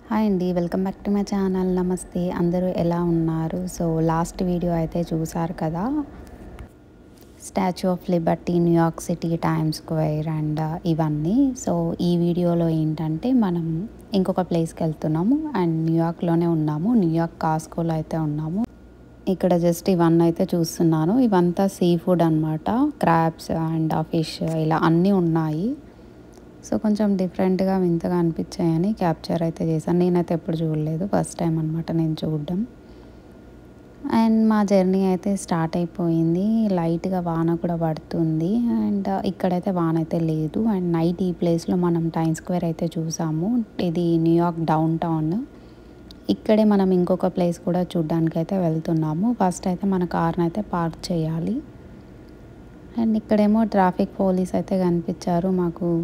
Hi అండి. Welcome back to my channel. నమస్తే. అందరూ ఎలా ఉన్నారు? సో లాస్ట్ వీడియో అయితే చూసారు కదా, statue of Liberty, New York city, times square and ఇవన్నీ. సో ఈ వీడియోలో ఏంటంటే మనం ఇంకొక ప్లేస్కి వెళ్తున్నాము అండ్ న్యూయార్క్లోనే ఉన్నాము. న్యూయార్క్ కాస్కోలో అయితే ఉన్నాము. ఇక్కడ జస్ట్ ఇవన్నీ అయితే చూస్తున్నాను. ఇవంతా సీ ఫుడ్ అనమాట. క్రాబ్స్ అండ్ ఫిష్ ఇలా అన్నీ ఉన్నాయి. సో కొంచెం డిఫరెంట్గా వింతగా అనిపించాయని క్యాప్చర్ అయితే చేశాను. నేనైతే ఎప్పుడు చూడలేదు, ఫస్ట్ టైం అనమాట నేను చూడడం. అండ్ మా జర్నీ అయితే స్టార్ట్ అయిపోయింది. లైట్గా వాన కూడా పడుతుంది అండ్ ఇక్కడైతే వాన అయితే లేదు. అండ్ నైట్ ఈ ప్లేస్లో మనం టైమ్స్ స్క్వేర్ అయితే చూసాము. ఇది న్యూయార్క్ డౌన్ టౌన్. ఇక్కడే మనం ఇంకొక ప్లేస్ కూడా చూడడానికి అయితే వెళ్తున్నాము. ఫస్ట్ అయితే మన కార్ని అయితే పార్క్ చేయాలి. అండ్ ఇక్కడేమో ట్రాఫిక్ పోలీస్ అయితే కనిపించారు మాకు.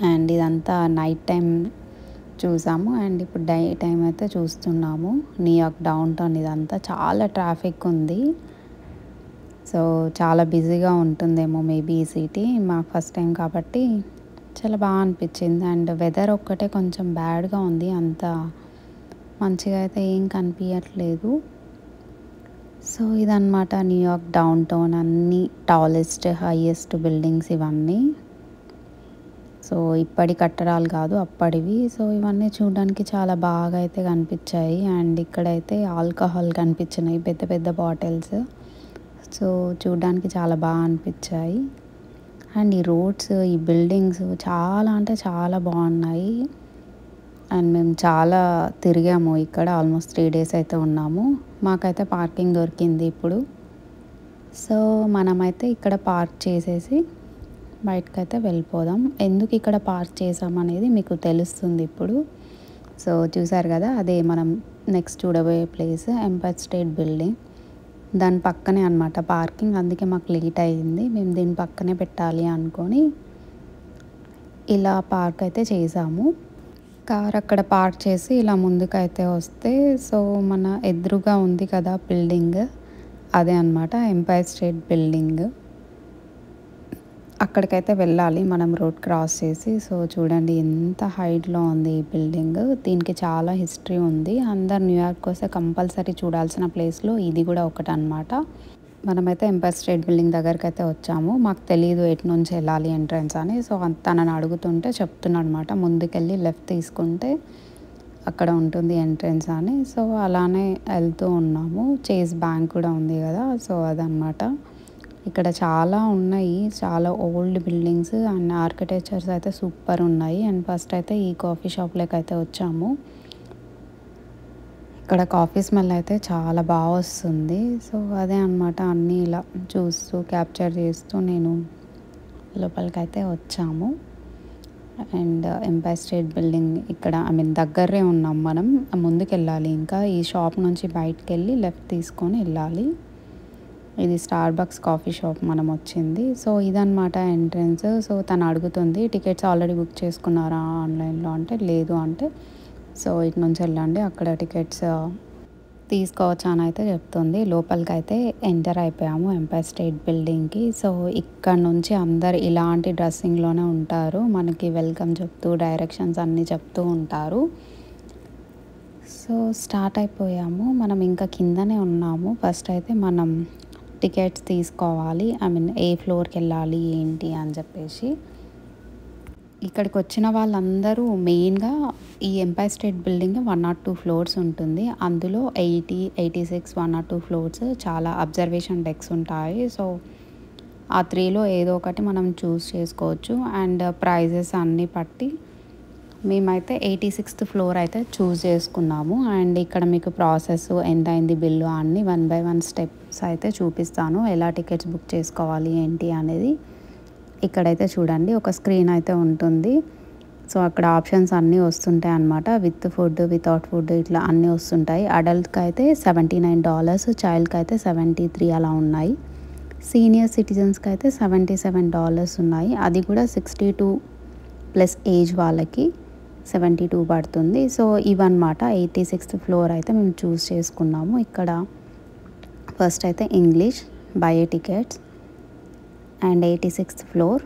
అండ్ ఇదంతా నైట్ టైం చూసాము అండ్ ఇప్పుడు డే టైం అయితే చూస్తున్నాము. న్యూయార్క్ డౌన్ టౌన్ ఇదంతా చాలా ట్రాఫిక్ ఉంది. సో చాలా బిజీగా ఉంటుందేమో మేబీ ఈ సిటీ. మాకు ఫస్ట్ టైం కాబట్టి చాలా బాగా అనిపించింది. అండ్ వెదర్ ఒక్కటే కొంచెం బ్యాడ్గా ఉంది, అంత మంచిగా అయితే ఏం కనిపించట్లేదు. సో ఇదన్నమాట న్యూయార్క్ డౌన్ టౌన్. అన్ని టాలెస్ట్ హైయెస్ట్ బిల్డింగ్స్ ఇవన్నీ. సో ఇప్పటి కట్టడాలు కాదు, అప్పటివి. సో ఇవన్నీ చూడడానికి చాలా బాగా అయితే కనిపించాయి. అండ్ ఇక్కడైతే ఆల్కహాల్ కనిపించినాయి, పెద్ద పెద్ద బాటిల్స్. సో చూడడానికి చాలా బాగా అనిపించాయి. అండ్ ఈ రోడ్స్, ఈ బిల్డింగ్స్ చాలా అంటే చాలా బాగున్నాయి. అండ్ మేము చాలా తిరిగాము ఇక్కడ. ఆల్మోస్ట్ 3 days అయితే ఉన్నాము. మాకైతే పార్కింగ్ దొరికింది ఇప్పుడు. సో మనమైతే ఇక్కడ పార్క్ చేసేసి బయటకైతే వెళ్ళిపోదాం. ఎందుకు ఇక్కడ పార్క్ చేసామనేది మీకు తెలుస్తుంది ఇప్పుడు. సో చూసారు కదా, అదే మనం నెక్స్ట్ చూడబోయే ప్లేస్ ఎంపైర్ స్టేట్ బిల్డింగ్. దాని పక్కనే అనమాట పార్కింగ్. అందుకే మాకు లేట్ అయ్యింది. మేము దీని పక్కనే పెట్టాలి అనుకొని ఇలా పార్క్ అయితే చేసాము. కార్ అక్కడ పార్క్ చేసి ఇలా ముందుకైతే వస్తే, సో మన ఎదురుగా ఉంది కదా బిల్డింగ్, అదే అనమాట ఎంపైర్ స్టేట్ బిల్డింగ్. అక్కడికైతే వెళ్ళాలి మనం రోడ్ క్రాస్ చేసి. సో చూడండి ఎంత హైట్లో ఉంది ఈ బిల్డింగ్. దీనికి చాలా హిస్టరీ ఉంది. అందరు న్యూయార్క్ వస్తే కంపల్సరీ చూడాల్సిన ప్లేస్లో ఇది కూడా ఒకటి అనమాట. మనమైతే ఎంపైర్ స్టేట్ బిల్డింగ్ దగ్గరికి అయితే వచ్చాము. మాకు తెలియదు ఎటు నుంచి వెళ్ళాలి ఎంట్రన్స్ అని. సో తనని అడుగుతుంటే చెప్తున్నాడు అనమాట, ముందుకెళ్ళి లెఫ్ట్ తీసుకుంటే అక్కడ ఉంటుంది ఎంట్రన్స్ అని. సో అలానే వెళ్తూ ఉన్నాము. చేస్ బ్యాంక్ కూడా ఉంది కదా, సో అదనమాట. ఇక్కడ చాలా ఉన్నాయి, చాలా ఓల్డ్ బిల్డింగ్స్ అండ్ ఆర్కిటెక్చర్స్ అయితే సూపర్ ఉన్నాయి. అండ్ ఫస్ట్ అయితే ఈ కాఫీ షాప్లోకి అయితే వచ్చాము. ఇక్కడ కాఫీ స్మెల్ అయితే చాలా బాగా వస్తుంది. సో అదే అనమాట, అన్నీ ఇలా చూస్తూ క్యాప్చర్ చేస్తూ నేను లోపలికి అయితే వచ్చాము. అండ్ ఎంపైర్ స్టేట్ బిల్డింగ్ ఇక్కడ దగ్గరే ఉన్నాం మనం. ముందుకు వెళ్ళాలి, ఇంకా ఈ షాప్ నుంచి బయటకు వెళ్ళి లెఫ్ట్ తీసుకొని వెళ్ళాలి. ఇది స్టార్ బక్స్ కాఫీ షాప్ మనం వచ్చింది. సో ఇదన్నమాట ఎంట్రన్స్. సో తను అడుగుతుంది, టికెట్స్ ఆల్రెడీ బుక్ చేసుకున్నారా ఆన్లైన్లో అంటే లేదు అంటే, సో ఇటు నుంచి వెళ్ళండి అక్కడ టికెట్స్ తీసుకోవచ్చా అని అయితే చెప్తుంది. లోపలికి అయితే ఎంటర్ అయిపోయాము ఎంపైర్ స్టేట్ బిల్డింగ్కి. సో ఇక్కడ నుంచి అందరు ఇలాంటి డ్రెస్సింగ్లోనే ఉంటారు, మనకి వెల్కమ్ చెప్తూ డైరెక్షన్స్ అన్నీ చెప్తూ ఉంటారు. సో స్టార్ట్ అయిపోయాము. మనం ఇంకా కిందనే ఉన్నాము. ఫస్ట్ అయితే మనం టికెట్స్ తీసుకోవాలి. ఏ ఫ్లోర్కి వెళ్ళాలి ఏంటి అని చెప్పేసి. ఇక్కడికి వచ్చిన వాళ్ళందరూ మెయిన్గా ఈ ఎంపైర్ స్టేట్ బిల్డింగ్ 102 floors ఉంటుంది. అందులో 80, 86, 102 floors చాలా అబ్జర్వేషన్ డెక్స్ ఉంటాయి. సో ఆ 3లో ఏదో ఒకటి మనం చూస్ చేసుకోవచ్చు. అండ్ ప్రైజెస్ అన్నీ పట్టి మేమైతే 86th floor అయితే చూస్ చేసుకున్నాము. అండ్ ఇక్కడ మీకు ప్రాసెస్ ఎంత అయింది, బిల్లు అన్నీ 1 by 1 స్టెప్స్ అయితే చూపిస్తాను, ఎలా టికెట్స్ బుక్ చేసుకోవాలి ఏంటి అనేది. ఇక్కడైతే చూడండి ఒక స్క్రీన్ అయితే ఉంటుంది. సో అక్కడ ఆప్షన్స్ అన్నీ వస్తుంటాయి అన్నమాట. విత్ ఫుడ్, వితౌట్ ఫుడ్ ఇట్లా అన్నీ వస్తుంటాయి. అడల్ట్కి అయితే $79, చైల్డ్కి అయితే 73 అలా ఉన్నాయి. సీనియర్ సిటిజన్స్కి అయితే $77 ఉన్నాయి. అది కూడా 62+ ఏజ్ వాళ్ళకి 72 పడుతుంది. సో ఇవన్నమాట 86th floor అయితే మేము చూస్ చేసుకున్నాము. ఇక్కడ ఫస్ట్ అయితే English, buy tickets and 86th floor.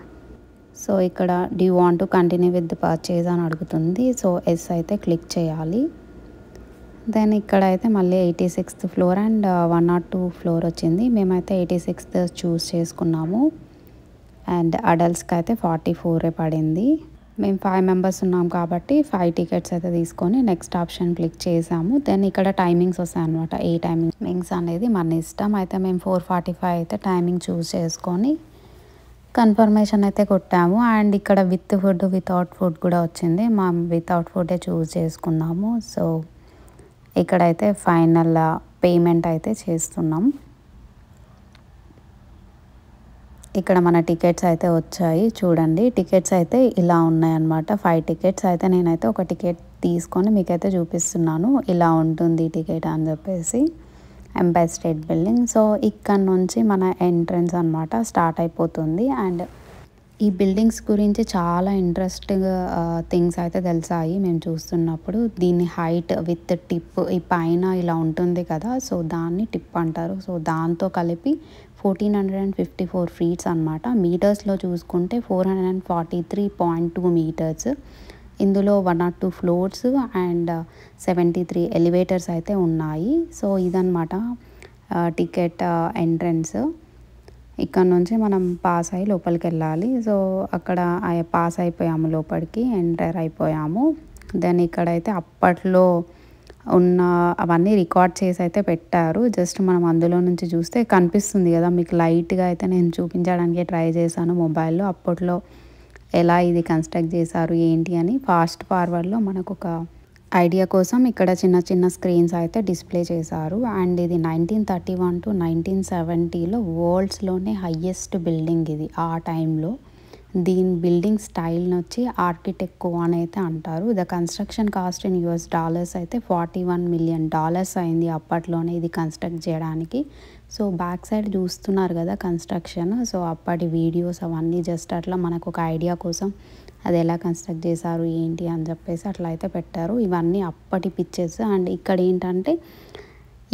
So ఇక్కడ do you want to continue with the purchase అని అడుగుతుంది. సో ఎస్ అయితే క్లిక్ చేయాలి. దెన్ ఇక్కడైతే మళ్ళీ 86th ఫ్లోర్ అండ్ 102 ఫ్లోర్ వచ్చింది. మేమైతే 86th చూస్ చేసుకున్నాము. అండ్ అడల్ట్స్కి అయితే 44 పడింది. మేము 5 మెంబర్స్ ఉన్నాం కాబట్టి 5 టికెట్స్ అయితే తీసుకొని నెక్స్ట్ ఆప్షన్ క్లిక్ చేసాము. దెన్ ఇక్కడ టైమింగ్స్ వస్తాయి అనమాట. ఏ టైమింగ్స్ అనేది మన ఇష్టం. అయితే మేము 4:45 అయితే టైమింగ్ చూస్ చేసుకొని కన్ఫర్మేషన్ అయితే కొట్టాము. అండ్ ఇక్కడ విత్ ఫుడ్ వితౌట్ ఫుడ్ కూడా వచ్చింది. మా వితౌట్ ఫుడే చూస్ చేసుకున్నాము. సో ఇక్కడైతే ఫైనల్ పేమెంట్ అయితే చేస్తున్నాం. ఇక్కడ మన టికెట్స్ అయితే వచ్చాయి చూడండి. టికెట్స్ అయితే ఇలా ఉన్నాయన్నమాట. 5 టికెట్స్ అయితే నేనైతే ఒక టికెట్ తీసుకొని మీకైతే చూపిస్తున్నాను. ఇలా ఉంటుంది టికెట్ అని చెప్పేసి. Umpire state building. సో ఇక్కడ నుంచి మన ఎంట్రన్స్ అనమాట స్టార్ట్ అయిపోతుంది. అండ్ ఈ బిల్డింగ్స్ గురించి చాలా ఇంట్రెస్టింగ్ థింగ్స్ అయితే తెలిసాయి మేము చూస్తున్నప్పుడు. దీన్ని హైట్ విత్ టిప్ ఈ పైన ఇలా ఉంటుంది కదా, సో దాన్ని టిప్ అంటారు. సో దాంతో కలిపి 1454 ఫీట్స్ అనమాట. మీటర్స్లో చూసుకుంటే 443.2 మీటర్స్. ఇందులో 102 ఫ్లోర్స్ అండ్ 73 ఎలివేటర్స్ అయితే ఉన్నాయి. సో ఇదన్నమాట టికెట్ ఎంట్రన్స్. ఇక్కడ నుంచి మనం పాస్ అయ్యి లోపలికి వెళ్ళాలి. సో అక్కడ పాస్ అయిపోయాము, లోపలికి ఎంటర్ అయిపోయాము. దెన్ ఇక్కడైతే అప్పట్లో ఉన్న అవన్నీ రికార్డ్ చేసి అయితే పెట్టారు. జస్ట్ మనం అందులో నుంచి చూస్తే కనిపిస్తుంది కదా మీకు. లైట్గా అయితే నేను చూపించడానికి ట్రై చేశాను మొబైల్లో. అప్పట్లో ఎలా ఇది కన్స్ట్రక్ట్ చేశారు ఏంటి అని ఫాస్ట్ ఫార్వర్డ్లో మనకు ఒక ఐడియా కోసం ఇక్కడ చిన్న చిన్న స్క్రీన్స్ అయితే డిస్ప్లే చేశారు. అండ్ ఇది 1931 to 1970లో వరల్డ్స్లోనే హయ్యెస్ట్ బిల్డింగ్ ఇది ఆ టైంలో. దీని బిల్డింగ్ స్టైల్ని వచ్చి ఆర్కిటెక్ట్ అని అయితే అంటారు. The construction cost in US అయితే $41 million అయింది అప్పట్లోనే ఇది కన్స్ట్రక్ట్ చేయడానికి. సో బ్యాక్ సైడ్ చూస్తున్నారు కదా కన్స్ట్రక్షన్. సో అప్పటి వీడియోస్ అవన్నీ జస్ట్ అట్లా మనకు ఒక ఐడియా కోసం అది ఎలా కన్స్ట్రక్ట్ చేశారు ఏంటి అని చెప్పేసి అట్లా అయితే పెట్టారు. ఇవన్నీ అప్పటి పిక్చర్స్. అండ్ ఇక్కడ ఏంటంటే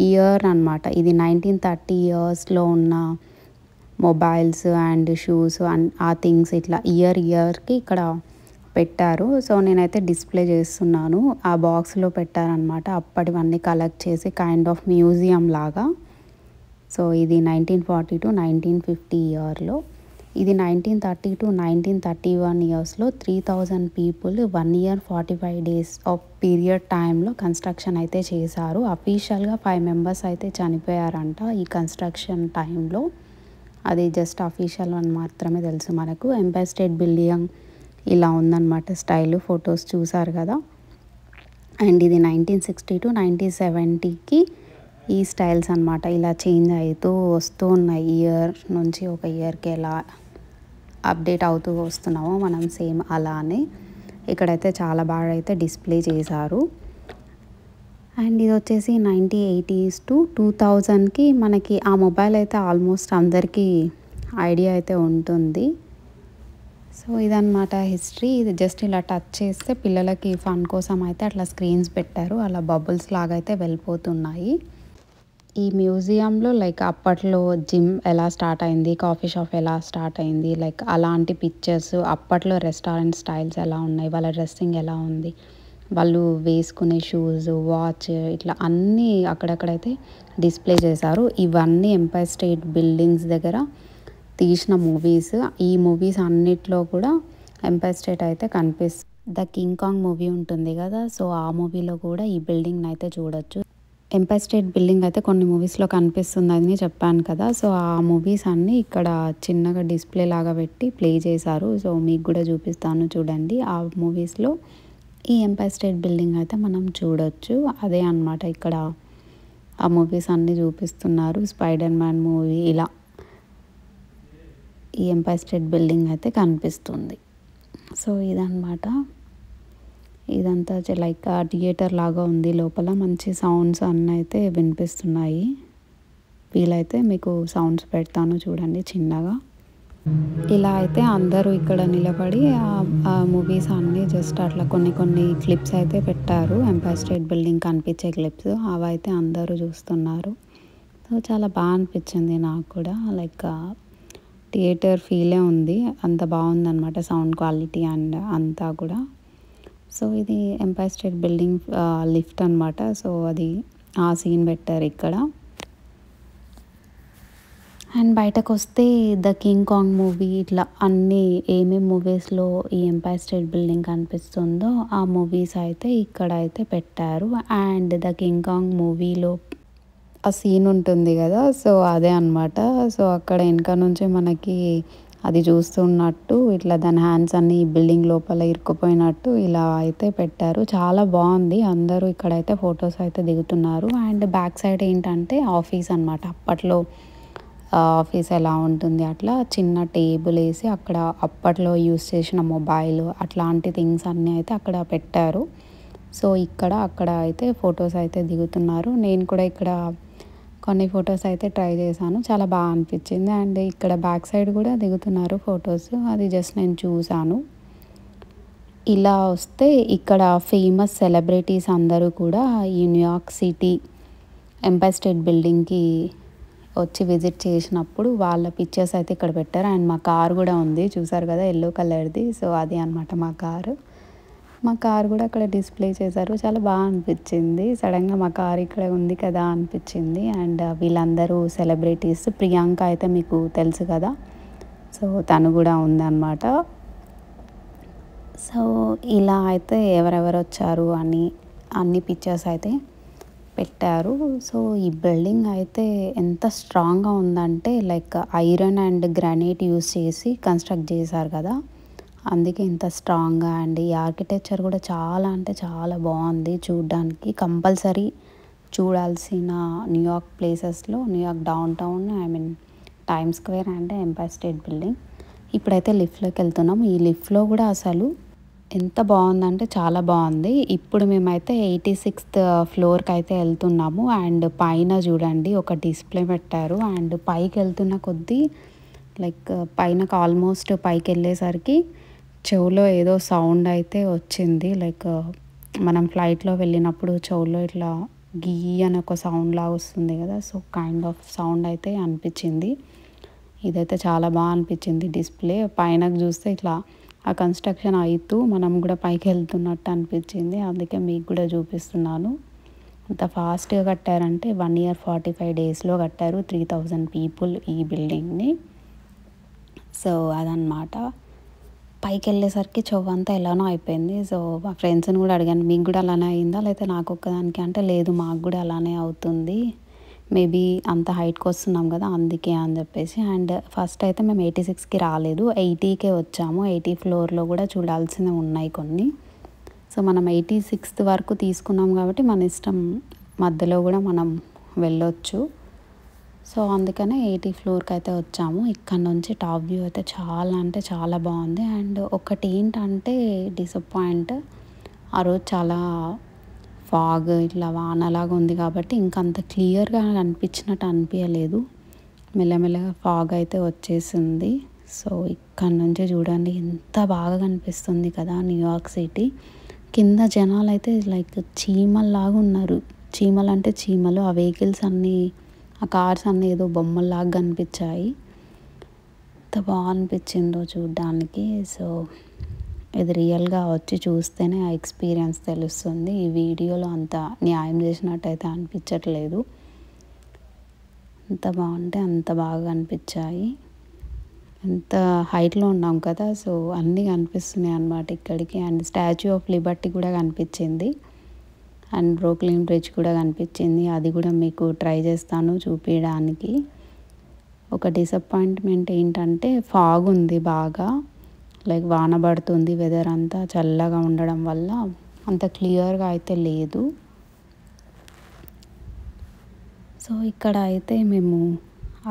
ఇయర్ అనమాట. ఇది 1930 ఇయర్స్లో ఉన్న మొబైల్స్ అండ్ షూస్ అండ్ ఆ థింగ్స్ ఇట్లా ఇయర్కి ఇక్కడ పెట్టారు. సో నేనైతే డిస్ప్లే చేస్తున్నాను. ఆ బాక్స్లో పెట్టారనమాట. అప్పటివన్నీ కలెక్ట్ చేసి కైండ్ ఆఫ్ మ్యూజియం లాగా. సో ఇది 1940 to 1950 ఇయర్లో. ఇది 1930 to 1931 ఇయర్స్లో 3000 people 1 year 45 days of period టైంలో కన్స్ట్రక్షన్ అయితే చేశారు. అఫీషియల్గా 5 మెంబర్స్ అయితే చనిపోయారంట ఈ కన్స్ట్రక్షన్ టైంలో. అది జస్ట్ అఫీషియల్ అని మాత్రమే తెలుసు మనకు. ఎంపైర్ స్టేట్ బిల్డింగ్ ఇలా ఉందన్నమాట స్టైల్. ఫొటోస్ చూసారు కదా. అండ్ ఇది 1960 to 1970కి ఈ స్టైల్స్ అనమాట ఇలా చేంజ్ అవుతూ వస్తూ ఉన్నాయి. ఇయర్ నుంచి ఒక ఇయర్కి ఎలా అప్డేట్ అవుతూ వస్తున్నామో మనం సేమ్ అలానే ఇక్కడైతే చాలా బాగా అయితే డిస్ప్లే చేశారు. అండ్ ఇది వచ్చేసి 1980s to 2000కి మనకి ఆ మొబైల్ అయితే ఆల్మోస్ట్ అందరికీ ఐడియా అయితే ఉంటుంది. సో ఇదన్నమాట హిస్టరీ. ఇది జస్ట్ ఇలా టచ్ చేస్తే పిల్లలకి ఫన్ కోసం అయితే అట్లా స్క్రీన్స్ పెట్టారు. అలా బబుల్స్ లాగా అయితే వెళ్ళిపోతున్నాయి. ఈ మ్యూజియంలో లైక్ అప్పట్లో జిమ్ ఎలా స్టార్ట్ అయింది, కాఫీ షాప్ ఎలా స్టార్ట్ అయింది, లైక్ అలాంటి పిక్చర్స్, అప్పట్లో రెస్టారెంట్ స్టైల్స్ ఎలా ఉన్నాయి, వాళ్ళ డ్రెస్సింగ్ ఎలా ఉంది, వాళ్ళు వేసుకునే షూస్, వాచ్, ఇట్లా అన్నీ అక్కడక్కడైతే డిస్ప్లే చేశారు. ఇవన్నీ ఎంపైర్ స్టేట్ బిల్డింగ్స్ దగ్గర తీసిన మూవీస్. ఈ మూవీస్ అన్నిట్లో కూడా ఎంపైర్ స్టేట్ అయితే కనిపిస్తుంది. ద కింగ్ కాంగ్ మూవీ ఉంటుంది కదా, సో ఆ మూవీలో కూడా ఈ బిల్డింగ్ని అయితే చూడొచ్చు. ఎంపైర్ స్టేట్ బిల్డింగ్ అయితే కొన్ని మూవీస్లో కనిపిస్తుంది అని చెప్పాను కదా. సో ఆ మూవీస్ అన్నీ ఇక్కడ చిన్నగా డిస్ప్లే లాగా పెట్టి ప్లే చేశారు. సో మీకు కూడా చూపిస్తాను చూడండి. ఆ మూవీస్లో ఈ ఎంపైర్ స్టేట్ బిల్డింగ్ అయితే మనం చూడొచ్చు. అదే అన్నమాట ఇక్కడ ఆ మూవీస్ అన్నీ చూపిస్తున్నారు. స్పైడర్ మ్యాన్ మూవీ ఇలా ఈ ఎంపైర్ స్టేట్ బిల్డింగ్ అయితే కనిపిస్తుంది. సో ఇదన్నమాట. ఇదంతా లైక్ థియేటర్ లాగా ఉంది. లోపల మంచి సౌండ్స్ అన్నీ అయితే వినిపిస్తున్నాయి. వీలైతే మీకు సౌండ్స్ పెడతాను చూడండి చిన్నగా. ఇలా అయితే అందరూ ఇక్కడ నిలబడి ఆ మూవీస్ అన్నీ జస్ట్ అట్లా కొన్ని కొన్ని క్లిప్స్ అయితే పెట్టారు. ఎంపైర్ స్టేట్ బిల్డింగ్ కనిపించే క్లిప్స్ అవైతే అందరూ చూస్తున్నారు. సో చాలా బాగా అనిపించింది నాకు కూడా. లైక్ థియేటర్ ఫీలే ఉంది. అంత బాగుందనమాట సౌండ్ క్వాలిటీ అండ్ అంతా కూడా. సో ఇది ఎంపైర్ స్టేట్ బిల్డింగ్ లిఫ్ట్ అనమాట. సో అది ఆ సీన్ పెట్టారు ఇక్కడ. అండ్ బయటకొస్తే ద కింగ్ కాంగ్ మూవీ ఇట్లా అన్నీ ఏమేమి మూవీస్‌లో ఈ ఎంపైర్ స్టేట్ బిల్డింగ్ కనిపిస్తుందో ఆ మూవీస్ అయితే ఇక్కడైతే పెట్టారు. అండ్ ద కింగ్ కాంగ్ మూవీలో ఆ సీన్ ఉంటుంది గదా! సో అదే అనమాట. సో అక్కడ ఎనక నుంచి మనకి అది చూస్తున్నట్టు ఇట్లా దాని హ్యాండ్స్ అన్నీ బిల్డింగ్ లోపల ఇరుక్కుపోయినట్టు ఇలా అయితే పెట్టారు. చాలా బావుంది. అందరూ ఇక్కడైతే ఫోటోస్ అయితే దిగుతున్నారు. అండ్ బ్యాక్ సైడ్ ఏంటంటే ఆఫీస్ అనమాట. అప్పట్లో ఆఫీస్ ఎలా ఉంటుంది అట్లా చిన్న టేబుల్ వేసి అక్కడ అప్పట్లో యూస్ చేసిన మొబైల్ అట్లాంటి థింగ్స్ అన్నీ అయితే అక్కడ పెట్టారు. సో ఇక్కడ అక్కడ అయితే ఫొటోస్ అయితే దిగుతున్నారు. నేను కూడా ఇక్కడ కొన్ని ఫొటోస్ అయితే ట్రై చేశాను. చాలా బాగా అనిపించింది. అండ్ ఇక్కడ బ్యాక్ సైడ్ కూడా దిగుతున్నారు ఫొటోస్. అది జస్ట్ నేను చూశాను. ఇలా వస్తే ఇక్కడ ఫేమస్ సెలబ్రిటీస్ అందరూ కూడా ఈ న్యూయార్క్ సిటీ ఎంపైర్ స్టేట్ బిల్డింగ్‌కి వచ్చి విజిట్ చేసినప్పుడు వాళ్ళ పిక్చర్స్ అయితే ఇక్కడ పెట్టారు. అండ్ మా కార్ కూడా ఉంది చూసారు కదా యెల్లో కలర్‌ది. సో అది అనమాట మా కారు. మా కార్ కూడా అక్కడ డిస్ప్లే చేశారు. చాలా బాగా అనిపించింది. సడన్గా మా కార్ ఇక్కడ ఉంది కదా అనిపించింది. అండ్ వీళ్ళందరూ సెలబ్రిటీస్. ప్రియాంక అయితే మీకు తెలుసు కదా. సో తను కూడా ఉందన్నమాట. సో ఇలా అయితే ఎవరెవరు వచ్చారు అని అన్ని పిక్చర్స్ అయితే పెట్టారు. సో ఈ బిల్డింగ్ అయితే ఎంత స్ట్రాంగ్‌గా ఉందంటే like iron and granite use చేసి కన్స్ట్రక్ట్ చేశారు కదా. అందుకే ఇంత స్ట్రాంగ్‌గా అండ్ ఈ ఆర్కిటెక్చర్ కూడా చాలా అంటే చాలా బాగుంది చూడ్డానికి. కంపల్సరీ చూడాల్సిన న్యూయార్క్ ప్లేసెస్‌లో New York downtown time square and umpire state Building. ఇప్పుడైతే లిఫ్ట్‌లోకి వెళ్తున్నాం. ఈ లిఫ్ట్‌లో కూడా అసలు ఎంత బాగుందంటే చాలా బాగుంది. ఇప్పుడు మేమైతే 86th ఫ్లోర్‌కి అయితే వెళ్తున్నాము. అండ్ పైన చూడండి ఒక డిస్ప్లే పెట్టారు. అండ్ పైకి వెళ్తున్న కొద్దీ లైక్ పైనకి ఆల్మోస్ట్ పైకి వెళ్ళేసరికి చెవులో ఏదో సౌండ్ అయితే వచ్చింది. లైక్ మనం ఫ్లైట్లో వెళ్ళినప్పుడు చెవులో ఇట్లా గీ అని ఒక సౌండ్ లాగా వస్తుంది కదా. సో కైండ్ ఆఫ్ సౌండ్ అయితే అనిపించింది. ఇదైతే చాలా బాగా అనిపించింది డిస్ప్లే. పైనకి చూస్తే ఇట్లా ఆ కన్స్ట్రక్షన్ అవుతూ మనం కూడా పైకి వెళ్తున్నట్టు అనిపించింది. అందుకే మీకు కూడా చూపిస్తున్నాను. అంత ఫాస్ట్గా కట్టారంటే 1 year 45 daysలో కట్టారు 3000 పీపుల్ ఈ బిల్డింగ్ని. సో అదనమాట. పైకి వెళ్ళేసరికి చెవంతా ఎలానో అయిపోయింది. సో మా ఫ్రెండ్స్ని కూడా అడిగాను మీకు కూడా అలానే అయిందా లేకపోతే నాకు ఒక్కదానికి అంటే లేదు మాకు కూడా అలానే అవుతుంది. మేబీ అంత హైట్కి వస్తున్నాం కదా అందుకే అని చెప్పేసి. అండ్ ఫస్ట్ అయితే మేము 86కి రాలేదు 80కే వచ్చాము. 80 ఫ్లోర్లో కూడా చూడాల్సినవి ఉన్నాయి కొన్ని. సో మనం 86th వరకు తీసుకున్నాం కాబట్టి మన ఇష్టం మధ్యలో కూడా మనం వెళ్ళొచ్చు. సో అందుకనే 80 ఫ్లోర్కి అయితే వచ్చాము. ఇక్కడ నుంచి టాప్ వ్యూ అయితే చాలా అంటే చాలా బాగుంది. అండ్ ఒకటి ఏంటంటే డిసప్పాయింట్ ఆ రోజు చాలా ఫాగ్ ఇట్లా వానలాగా ఉంది కాబట్టి ఇంకంత క్లియర్గా అనిపించినట్టు అనిపించలేదు. మెల్లమెల్లగా ఫాగ్ అయితే వచ్చేసింది. సో ఇక్కడ నుంచి చూడండి ఎంత బాగా కనిపిస్తుంది కదా న్యూయార్క్ సిటీ. కింద జనాలు అయితే లైక్ చీమల్లాగా ఉన్నారు. చీమలు అంటే చీమలు. ఆ వెహికల్స్ అన్నీ ఆ కార్స్ అన్నీ ఏదో బొమ్మల్లాగా కనిపించాయి. ఎంత బాగా అనిపించిందో చూడ్డానికి. సో ఇది రియల్గా వచ్చి చూస్తేనే ఆ ఎక్స్పీరియన్స్ తెలుస్తుంది. ఈ వీడియోలో అంత న్యాయం చేసినట్టయితే అనిపించట్లేదు. ఎంత బాగుంటే అంత బాగా అనిపించాయి. ఎంత హైట్లో ఉన్నాం కదా. సో అన్నీ కనిపిస్తున్నాయి అన్నమాట ఇక్కడికి. అండ్ స్టాచ్యూ ఆఫ్ లిబర్టీ కూడా కనిపించింది. అండ్ బ్రూక్లిన్ బ్రిడ్జ్ కూడా కనిపించింది. అది కూడా మీకు ట్రై చేస్తాను చూపించడానికి. ఒక డిసప్పాయింట్మెంట్ ఏంటంటే ఫాగ్ ఉంది బాగా. లైక్ వాన పడుతుంది. వెదర్ అంతా చల్లగా ఉండడం వల్ల అంత క్లియర్గా అయితే లేదు. సో ఇక్కడ అయితే మేము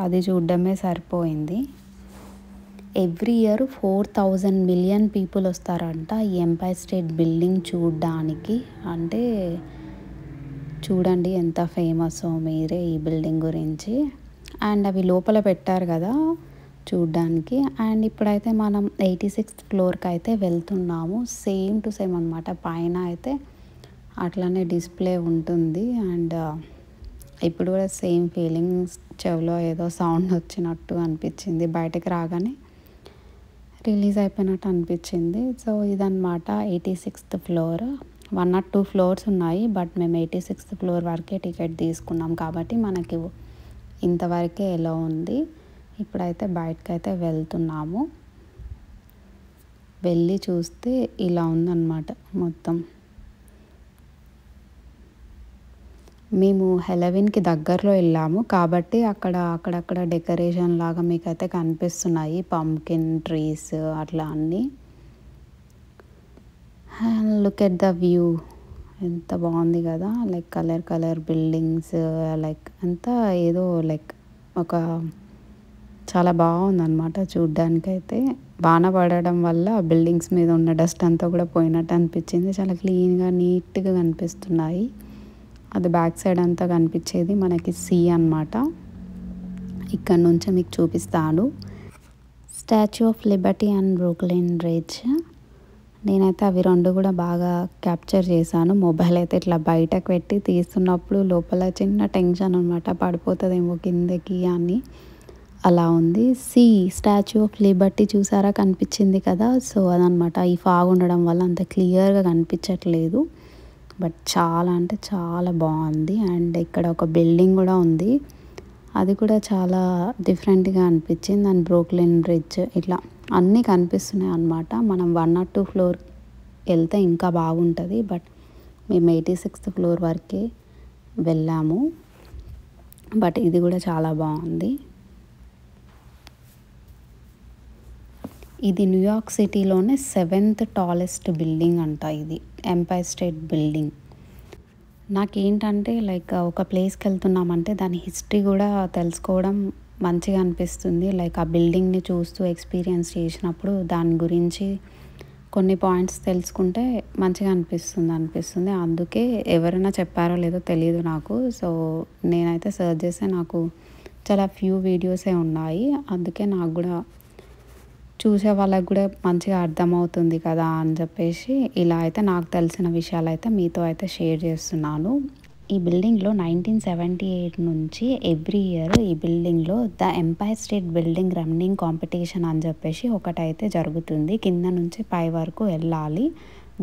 అది చూడడమే సరిపోయింది. ఎవ్రీ ఇయర్ 4000 million పీపుల్ వస్తారంట ఈ ఎంపైర్ స్టేట్ బిల్డింగ్ చూడడానికి. అంటే చూడండి ఎంత ఫేమస్సో మీరే ఈ బిల్డింగ్ గురించి. అండ్ అవి లోపల పెట్టారు కదా చూడ్డానికి. అండ్ ఇప్పుడైతే మనం 86th ఫ్లోర్కి అయితే వెళ్తున్నాము. సేమ్ టు సేమ్ అనమాట. పైన అయితే అట్లానే డిస్ప్లే ఉంటుంది. అండ్ ఇప్పుడు కూడా సేమ్ ఫీలింగ్స్, చెవిలో ఏదో సౌండ్ వచ్చినట్టు అనిపించింది. బయటకు రాగానే రిలీజ్ అయిపోయినట్టు అనిపించింది. సో ఇదన్నమాట 86th ఫ్లోర్. 1 or 2 ఫ్లోర్స్ ఉన్నాయి, బట్ మేము 86th ఫ్లోర్ వరకే టికెట్ తీసుకున్నాం కాబట్టి మనకి ఇంతవరకే ఎలా ఉంది. ఇప్పుడైతే బయటకైతే వెళ్తున్నాము. వెళ్ళి చూస్తే ఇలా ఉందన్నమాట మొత్తం. మేము హెలోవిన్కి దగ్గరలో వెళ్ళాము కాబట్టి అక్కడక్కడ డెకరేషన్ లాగా మీకైతే కనిపిస్తున్నాయి, పంకిన్ ట్రీస్ అట్లా అన్నీ. లుక్ ఎట్ ద వ్యూ, ఎంత బాగుంది కదా. లైక్ కలర్ బిల్డింగ్స్, లైక్ అంతా ఏదో లైక్ ఒక చాలా బాగుందన్నమాట చూడ్డానికైతే. వాన పడడం వల్ల బిల్డింగ్స్ మీద ఉన్న డస్ట్ అంతా కూడా పోయినట్టు అనిపించింది. చాలా క్లీన్గా నీట్గా కనిపిస్తున్నాయి. అది బ్యాక్ సైడ్ అంతా కనిపించేది మనకి సీ అన్నమాట. ఇక్కడ నుంచి మీకు చూపిస్తాను statue of Liberty and Brooklyn bridge. నేనైతే అవి రెండు కూడా బాగా క్యాప్చర్ చేశాను. మొబైల్ అయితే ఇట్లా బయటకు పెట్టి తీస్తున్నప్పుడు లోపల చిన్న టెన్షన్ అనమాట, పడిపోతుందేమో కిందకి అని. అలా ఉంది. స్టాచ్యూ ఆఫ్ లిబర్టీ చూసారా, కనిపించింది కదా. సో అదనమాట. ఈ ఫాగ్ ఉండడం వల్ల అంత క్లియర్గా కనిపించట్లేదు, బట్ చాలా అంటే చాలా బాగుంది. అండ్ ఇక్కడ ఒక బిల్డింగ్ కూడా ఉంది, అది కూడా చాలా డిఫరెంట్గా అనిపించింది. అండ్ బ్రూక్లిన్ బ్రిడ్జ్ ఇట్లా అన్నీ కనిపిస్తున్నాయి అన్నమాట. మనం 1 or 2 ఫ్లోర్ వెళ్తే ఇంకా బాగుంటుంది, బట్ మేము 86th ఫ్లోర్ వరకే వెళ్ళాము. బట్ ఇది కూడా చాలా బాగుంది. ఇది న్యూయార్క్ సిటీలోనే 7th టాలెస్ట్ బిల్డింగ్ అంట. ఇది ఎంపైర్ స్టేట్ బిల్డింగ్. నాకేంటంటే లైక్ ఒక ప్లేస్కి వెళ్తున్నామంటే దాని హిస్టరీ కూడా తెలుసుకోవడం మంచిగా అనిపిస్తుంది. లైక్ ఆ బిల్డింగ్ని చూస్తూ ఎక్స్పీరియన్స్ చేసినప్పుడు దాని గురించి కొన్ని పాయింట్స్ తెలుసుకుంటే మంచిగా అనిపిస్తుంది. అందుకే ఎవరైనా చెప్పారో లేదో తెలియదు నాకు. సో నేనైతే సర్చ్ చేస్తే నాకు చాలా ఫ్యూ వీడియోసే ఉన్నాయి. అందుకే నాకు కూడా చూసే వాళ్ళకి కూడా మంచిగా అర్థమవుతుంది కదా అని చెప్పేసి ఇలా అయితే నాకు తెలిసిన విషయాలు అయితే మీతో అయితే షేర్ చేస్తున్నాను. ఈ బిల్డింగ్లో 1978 నుంచి ఎవ్రీ ఇయర్ ఈ బిల్డింగ్లో the umpire state building running competition అని చెప్పేసి ఒకటైతే జరుగుతుంది. కింద నుంచి పై వరకు వెళ్ళాలి.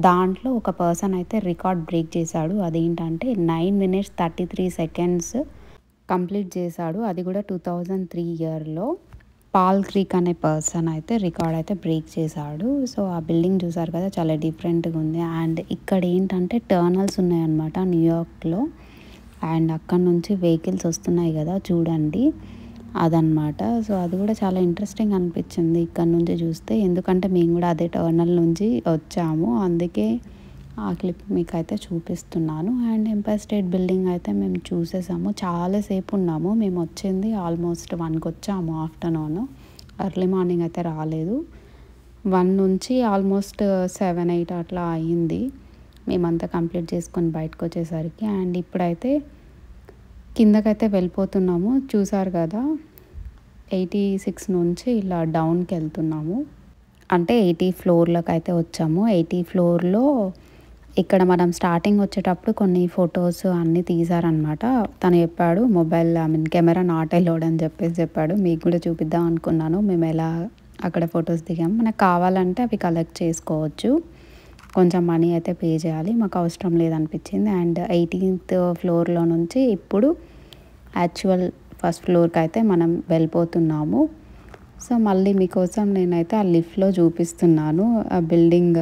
దాంట్లో ఒక పర్సన్ అయితే రికార్డ్ బ్రేక్ చేశాడు. అదేంటంటే 9 minutes 33 seconds కంప్లీట్ చేశాడు. అది కూడా 2003 ఇయర్లో. పాల్ క్రీక్ అనే పర్సన్ అయితే రికార్డ్ అయితే బ్రేక్ చేశాడు. సో ఆ బిల్డింగ్ చూసారు కదా, చాలా డిఫరెంట్గా ఉంది. అండ్ ఇక్కడ ఏంటంటే టర్నల్స్ ఉన్నాయన్నమాట న్యూయార్క్లో. అండ్ అక్కడ నుంచి వెహికల్స్ వస్తున్నాయి కదా చూడండి, అదనమాట. సో అది కూడా చాలా ఇంట్రెస్టింగ్ అనిపించింది ఇక్కడ నుంచి చూస్తే, ఎందుకంటే మేము కూడా అదే టర్నల్ నుంచి వచ్చాము. అందుకే ఆ క్లిప్ మీకు అయితే చూపిస్తున్నాను. అండ్ ఎంపైర్ స్టేట్ బిల్డింగ్ అయితే మేము చూసేసాము. చాలాసేపు ఉన్నాము. మేము వచ్చింది ఆల్మోస్ట్ 1కి వచ్చాము ఆఫ్టర్నూన్. ఎర్లీ మార్నింగ్ అయితే రాలేదు. 1 నుంచి ఆల్మోస్ట్ 7, 8 అట్లా అయ్యింది మేమంతా కంప్లీట్ చేసుకొని బయటకు వచ్చేసరికి. అండ్ ఇప్పుడైతే కిందకైతే వెళ్ళిపోతున్నాము. చూసారు కదా, 86 నుంచి ఇలా డౌన్కి వెళ్తున్నాము. అంటే 80 ఫ్లోర్లకు అయితే వచ్చాము. 80 ఫ్లోర్లో ఇక్కడ మనం స్టార్టింగ్ వచ్చేటప్పుడు కొన్ని ఫొటోస్ అన్నీ తీసారనమాట. తను చెప్పాడు మొబైల్ కెమెరా నాట్ అలౌడ్ అని చెప్పాడు. మీకు కూడా చూపిద్దాం అనుకున్నాను మేము ఎలా అక్కడ ఫొటోస్ దిగాము. మనకు కావాలంటే అవి కలెక్ట్ చేసుకోవచ్చు, కొంచెం మనీ అయితే పే చేయాలి. మాకు అవసరం లేదనిపించింది. అండ్ 18th ఫ్లోర్లో నుంచి ఇప్పుడు యాక్చువల్ ఫస్ట్ ఫ్లోర్కి అయితే మనం వెళ్ళిపోతున్నాము. సో మళ్ళీ మీకోసం నేనైతే ఆ లిఫ్ట్లో చూపిస్తున్నాను. ఆ బిల్డింగ్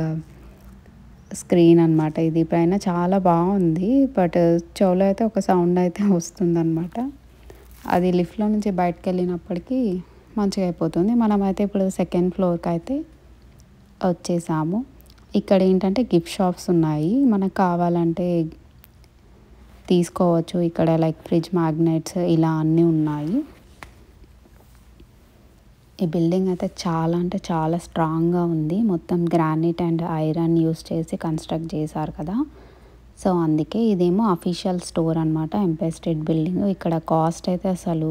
స్క్రీన్ అనమాట. ఇది పైన చాలా బాగుంది, బట్ చెవులో అయితే ఒక సౌండ్ అయితే వస్తుందన్నమాట. అది లిఫ్ట్లో నుంచి బయటకు వెళ్ళినప్పటికీ మంచిగా అయిపోతుంది. మనమైతే ఇప్పుడు 2nd ఫ్లోర్కి అయితే వచ్చేసాము. ఇక్కడ ఏంటంటే గిఫ్ట్ షాప్స్ ఉన్నాయి, మనకు కావాలంటే తీసుకోవచ్చు. ఇక్కడ లైక్ ఫ్రిడ్జ్ మ్యాగ్నెట్స్ ఇలా అన్నీ ఉన్నాయి. ఈ బిల్డింగ్ అయితే చాలా అంటే చాలా స్ట్రాంగ్గా ఉంది. మొత్తం గ్రానైట్ అండ్ ఐరన్ యూస్ చేసి కన్స్ట్రక్ట్ చేశారు కదా. సో అందుకే ఇదేమో అఫీషియల్ స్టోర్ అనమాట, ఎంపైర్ స్టేట్ బిల్డింగ్. ఇక్కడ కాస్ట్ అయితే అసలు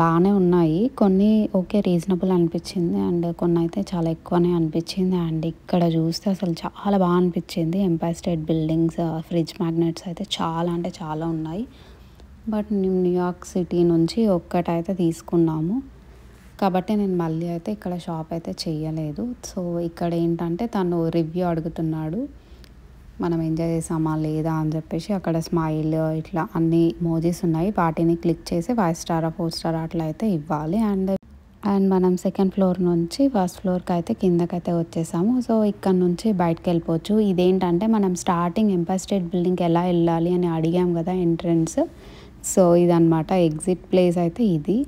బాగానే ఉన్నాయి. కొన్ని ఓకే రీజనబుల్ అనిపించింది, అండ్ కొన్ని అయితే చాలా ఎక్కువనే అనిపించింది. అండ్ ఇక్కడ చూస్తే అసలు చాలా బాగా అనిపించింది. Empire State Building's fridge magnets అయితే చాలా అంటే చాలా ఉన్నాయి. బట్ న్యూయార్క్ సిటీ నుంచి ఒక్కటైతే తీసుకున్నాము. కాబట్టి నేను మళ్ళీ అయితే ఇక్కడ షాప్ అయితే చేయలేదు. సో ఇక్కడ ఏంటంటే తను రివ్యూ అడుగుతున్నాడు. మనం ఎంజాయ్ చేసామా లేదా అని చెప్పేసి అక్కడ స్మైల్ ఇట్లా అన్ని ఎమోజీస్ ఉన్నాయి. వాటిని క్లిక్ చేసి 5 స్టార్ 4 స్టార్ అట్లా అయితే ఇవ్వాలి. అండ్ మనం సెకండ్ ఫ్లోర్ నుంచి ఫస్ట్ ఫ్లోర్కి అయితే కిందకైతే వచ్చేసాము. సో ఇక్కడ నుంచి బయటకు వెళ్ళిపోవచ్చు. ఇదేంటంటే మనం స్టార్టింగ్ ఎంపైర్ స్టేట్ బిల్డింగ్కి ఎలా వెళ్ళాలి అని అడిగాం కదా ఎంట్రన్స్. సో ఇదన్నమాట ఎగ్జిట్ ప్లేస్ అయితే ఇది.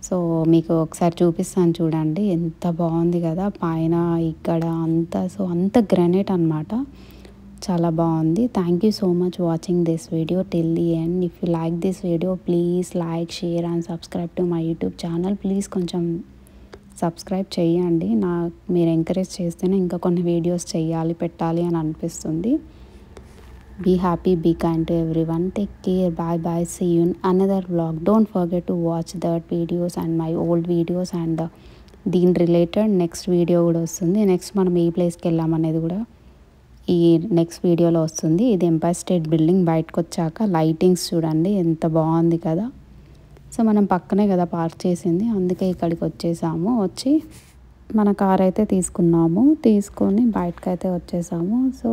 సో మీకు ఒకసారి చూపిస్తాను చూడండి, ఎంత బాగుంది కదా పైన ఇక్కడ అంతా. సో అంత గ్రానైట్ అనమాట, చాలా బాగుంది. Thank you so much watching this video till the end. If you like this video please like, share and subscribe to my YouTube channel. Please కొంచెం సబ్స్క్రైబ్ చేయండి. మీరు ఎంకరేజ్ చేస్తేనే ఇంకా కొన్ని వీడియోస్ పెట్టాలి అని అనిపిస్తుంది. Be happy, be kind to everyone. Take care. Bye bye. See you in another vlog. Don't forget to watch that videos and my old videos and దీని రిలేటెడ్ నెక్స్ట్ వీడియో కూడా వస్తుంది. Next మనం ఏ ప్లేస్కి వెళ్ళామనేది కూడా ఈ నెక్స్ట్ వీడియోలో వస్తుంది. ఇది ఎంపైర్ స్టేట్ బిల్డింగ్ బయటకు వచ్చాక లైటింగ్స్ చూడండి ఎంత బాగుంది కదా. సో మనం పక్కనే కదా పార్క్ చేసింది, అందుకే ఇక్కడికి వచ్చేసాము. వచ్చి మన కార్ అయితే తీసుకొని బయటకైతే వచ్చేసాము. సో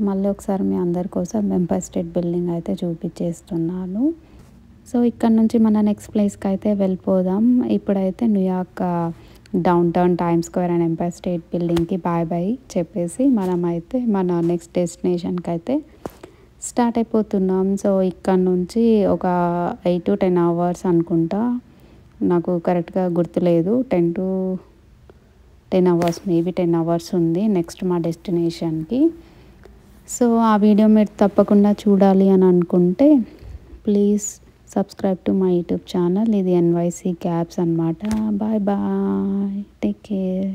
మళ్ళీ ఒకసారి మీ అందరి కోసం ఎంపైర్ స్టేట్ బిల్డింగ్ అయితే చూపించేస్తున్నాను. సో ఇక్కడ నుంచి మన నెక్స్ట్ ప్లేస్కి అయితే వెళ్ళిపోదాం. ఇప్పుడైతే New York downtown time square and umpire state బిల్డింగ్కి బాయ్ బాయ్ చెప్పేసి మనమైతే మన నెక్స్ట్ డెస్టినేషన్కి అయితే స్టార్ట్ అయిపోతున్నాం. సో ఇక్కడ నుంచి ఒక 8 to 10 hours అనుకుంటా, నాకు కరెక్ట్గా గుర్తులేదు. 10 to 10 hours, మేబీ 10 hours ఉంది నెక్స్ట్ మా డెస్టినేషన్కి. సో ఆ వీడియో మీరు తప్పకుండా చూడాలి అని అనుకుంటే please subscribe to my YouTube channel. ఇది NYC క్యాబ్స్ అనమాట. Bye bye, take care.